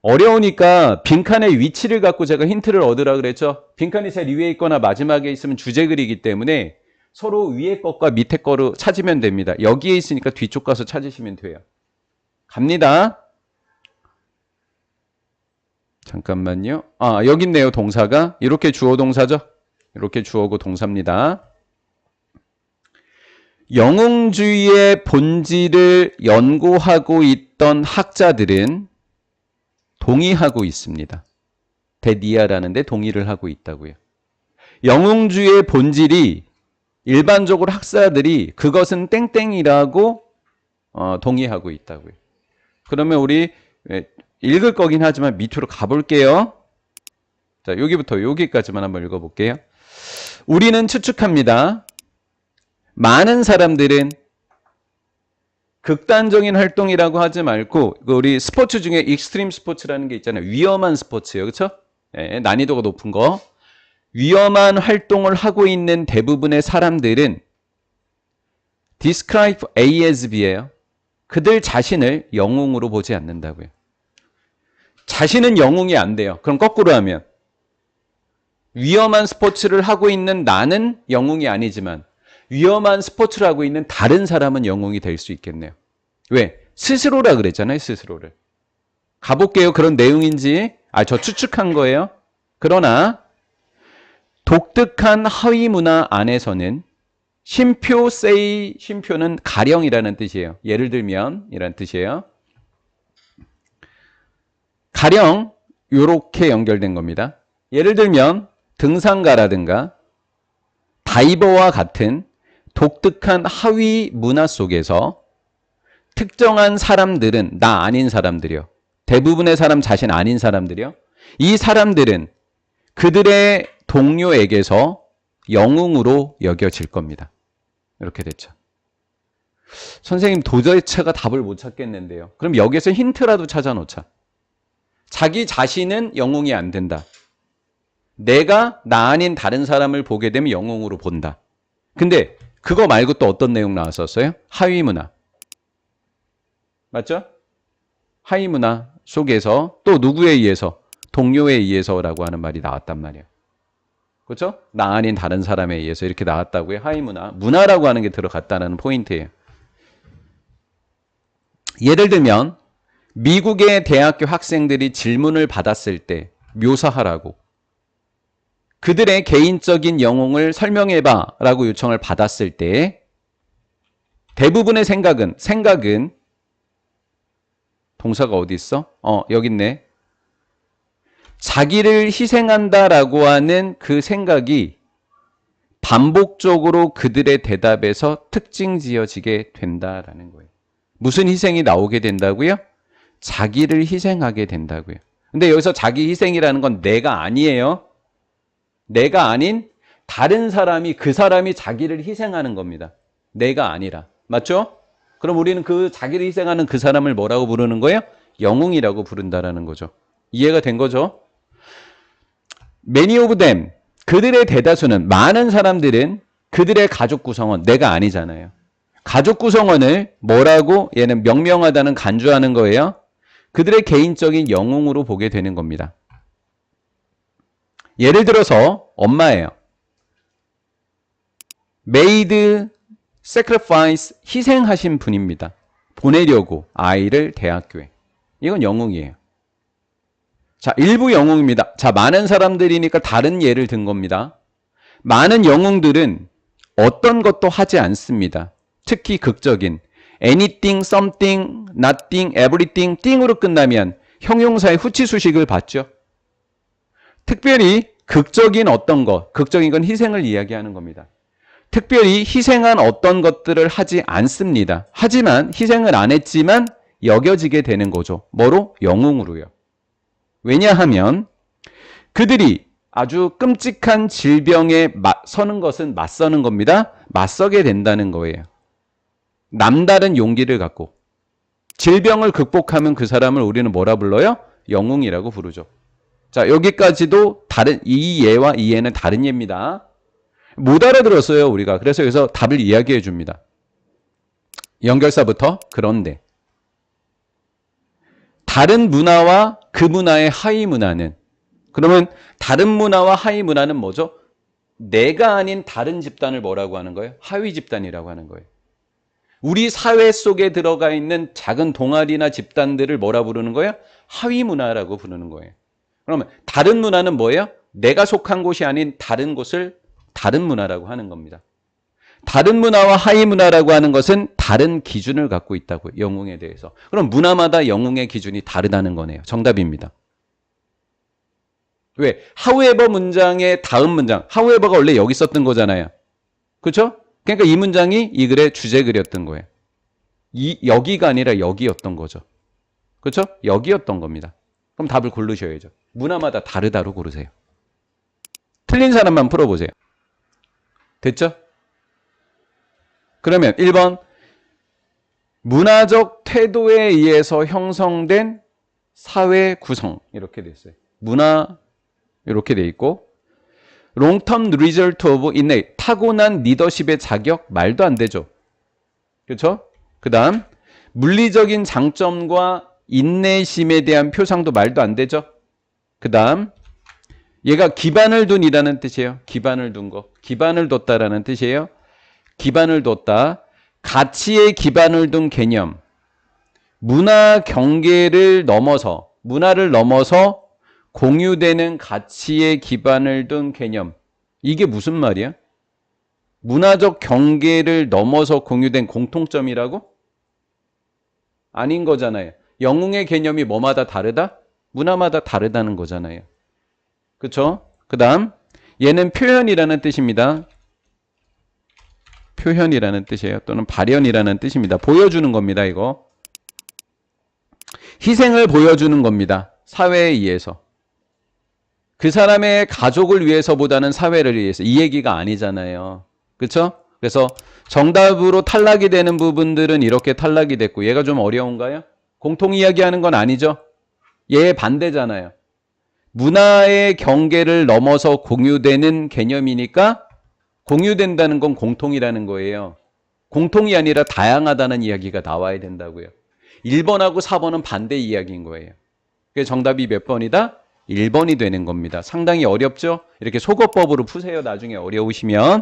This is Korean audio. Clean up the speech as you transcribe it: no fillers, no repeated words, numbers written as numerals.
어려우니까 빈칸의 위치를 갖고 제가 힌트를 얻으라 그랬죠. 빈칸이 제일 위에 있거나 마지막에 있으면 주제글이기 때문에 서로 위에 것과 밑에 거로 찾으면 됩니다. 여기에 있으니까 뒤쪽 가서 찾으시면 돼요. 갑니다. 잠깐만요. 여기 있네요. 동사가. 이렇게 주어 동사죠. 이렇게 주어고 동사입니다. 영웅주의의 본질을 연구하고 있던 학자들은 동의하고 있습니다. 데니아라는데 동의를 하고 있다고요. 영웅주의의 본질이 일반적으로 학자들이 그것은 땡땡이라고 동의하고 있다고요. 그러면 우리 읽을 거긴 하지만 밑으로 가볼게요. 자, 여기부터 여기까지만 한번 읽어볼게요. 우리는 추측합니다. 많은 사람들은 극단적인 활동이라고 하지 말고 우리 스포츠 중에 익스트림 스포츠라는 게 있잖아요. 위험한 스포츠예요. 그렇죠? 네, 난이도가 높은 거. 위험한 활동을 하고 있는 대부분의 사람들은 describe A as B예요. 그들 자신을 영웅으로 보지 않는다고요. 자신은 영웅이 안 돼요. 그럼 거꾸로 하면 위험한 스포츠를 하고 있는 나는 영웅이 아니지만 위험한 스포츠를 하고 있는 다른 사람은 영웅이 될 수 있겠네요. 왜? 스스로라 그랬잖아요. 스스로를. 가볼게요. 그런 내용인지. 저 추측한 거예요. 그러나 독특한 하위 문화 안에서는 쉼표는 가령이라는 뜻이에요. 예를 들면 이라는 뜻이에요. 가령 이렇게 연결된 겁니다. 예를 들면 등산가라든가 다이버와 같은 독특한 하위 문화 속에서 특정한 사람들은 나 아닌 사람들이요. 대부분의 사람 자신 아닌 사람들이요. 이 사람들은 그들의 동료에게서 영웅으로 여겨질 겁니다. 이렇게 됐죠. 선생님 도대체가 답을 못 찾겠는데요. 그럼 여기서 힌트라도 찾아놓자. 자기 자신은 영웅이 안 된다. 내가 나 아닌 다른 사람을 보게 되면 영웅으로 본다. 근데 그거 말고 또 어떤 내용 나왔었어요? 하위 문화. 맞죠? 하위 문화 속에서 또 누구에 의해서? 동료에 의해서라고 하는 말이 나왔단 말이에요. 그렇죠? 나 아닌 다른 사람에 의해서 이렇게 나왔다고요. 하위 문화. 문화라고 하는 게 들어갔다는 포인트예요. 예를 들면 미국의 대학교 학생들이 질문을 받았을 때 묘사하라고 그들의 개인적인 영웅을 설명해봐 라고 요청을 받았을 때 대부분의 생각은 동사가 어디 있어? 여기 있네. 자기를 희생한다라고 하는 그 생각이 반복적으로 그들의 대답에서 특징 지어지게 된다라는 거예요. 무슨 희생이 나오게 된다고요? 자기를 희생하게 된다고요. 근데 여기서 자기 희생이라는 건 내가 아니에요. 내가 아닌 다른 사람이 그 사람이 자기를 희생하는 겁니다. 내가 아니라. 맞죠? 그럼 우리는 그 자기를 희생하는 그 사람을 뭐라고 부르는 거예요? 영웅이라고 부른다라는 거죠. 이해가 된 거죠? Many of them, 그들의 대다수는 많은 사람들은 그들의 가족 구성원, 내가 아니잖아요. 가족 구성원을 뭐라고 얘는 명명하다는 간주하는 거예요. 그들의 개인적인 영웅으로 보게 되는 겁니다. 예를 들어서 엄마예요. made sacrifice, 희생하신 분입니다. 보내려고 아이를 대학교에. 이건 영웅이에요. 자, 일부 영웅입니다. 자, 많은 사람들이니까 다른 예를 든 겁니다. 많은 영웅들은 어떤 것도 하지 않습니다. 특히 극적인 anything, something, nothing, everything, thing으로 끝나면 형용사의 후치수식을 받죠. 특별히 극적인 어떤 것, 극적인 건 희생을 이야기하는 겁니다. 특별히 희생한 어떤 것들을 하지 않습니다. 하지만 희생을 안 했지만 여겨지게 되는 거죠. 뭐로? 영웅으로요. 왜냐하면 그들이 아주 끔찍한 질병에 맞서는 것은 맞서는 겁니다. 맞서게 된다는 거예요. 남다른 용기를 갖고 질병을 극복하면 그 사람을 우리는 뭐라 불러요? 영웅이라고 부르죠. 자, 여기까지도 다른 이 예와 이 예는 다른 예입니다. 못 알아들었어요, 우리가. 그래서 여기서 답을 이야기해 줍니다. 연결사부터 그런데 다른 문화와 그 문화의 하위 문화는, 그러면 다른 문화와 하위 문화는 뭐죠? 내가 아닌 다른 집단을 뭐라고 하는 거예요? 하위 집단이라고 하는 거예요. 우리 사회 속에 들어가 있는 작은 동아리나 집단들을 뭐라 부르는 거예요? 하위 문화라고 부르는 거예요. 그러면 다른 문화는 뭐예요? 내가 속한 곳이 아닌 다른 곳을 다른 문화라고 하는 겁니다. 다른 문화와 하위 문화라고 하는 것은 다른 기준을 갖고 있다고요. 영웅에 대해서. 그럼 문화마다 영웅의 기준이 다르다는 거네요. 정답입니다. 왜? however 문장의 다음 문장. however가 원래 여기 썼던 거잖아요. 그렇죠? 그러니까 이 문장이 이 글의 주제글이었던 거예요. 여기가 아니라 여기였던 거죠. 그렇죠? 여기였던 겁니다. 그럼 답을 고르셔야죠. 문화마다 다르다로 고르세요. 틀린 사람만 풀어보세요. 됐죠? 그러면 1번 문화적 태도에 의해서 형성된 사회 구성 이렇게 돼 있어요. 문화 이렇게 돼 있고 long-term result of innate 타고난 리더십의 자격 말도 안 되죠. 그렇죠? 그 다음 물리적인 장점과 인내심에 대한 표상도 말도 안 되죠. 그 다음 얘가 기반을 둔이라는 뜻이에요. 기반을 둔 거. 기반을 뒀다라는 뜻이에요. 기반을 뒀다. 가치에 기반을 둔 개념. 문화 경계를 넘어서, 문화를 넘어서 공유되는 가치에 기반을 둔 개념. 이게 무슨 말이야? 문화적 경계를 넘어서 공유된 공통점이라고? 아닌 거잖아요. 영웅의 개념이 뭐마다 다르다? 문화마다 다르다는 거잖아요. 그렇죠? 그 다음 얘는 표현이라는 뜻입니다. 표현이라는 뜻이에요. 또는 발현이라는 뜻입니다. 보여주는 겁니다. 이거. 희생을 보여주는 겁니다. 사회에 의해서. 그 사람의 가족을 위해서보다는 사회를 위해서. 이 얘기가 아니잖아요. 그렇죠? 그래서 정답으로 탈락이 되는 부분들은 이렇게 탈락이 됐고 얘가 좀 어려운가요? 공통 이야기하는 건 아니죠? 얘 반대잖아요. 문화의 경계를 넘어서 공유되는 개념이니까 공유된다는 건 공통이라는 거예요. 공통이 아니라 다양하다는 이야기가 나와야 된다고요. 1번하고 4번은 반대 이야기인 거예요. 그래서 정답이 몇 번이다? 1번이 되는 겁니다. 상당히 어렵죠? 이렇게 속어법으로 푸세요. 나중에 어려우시면.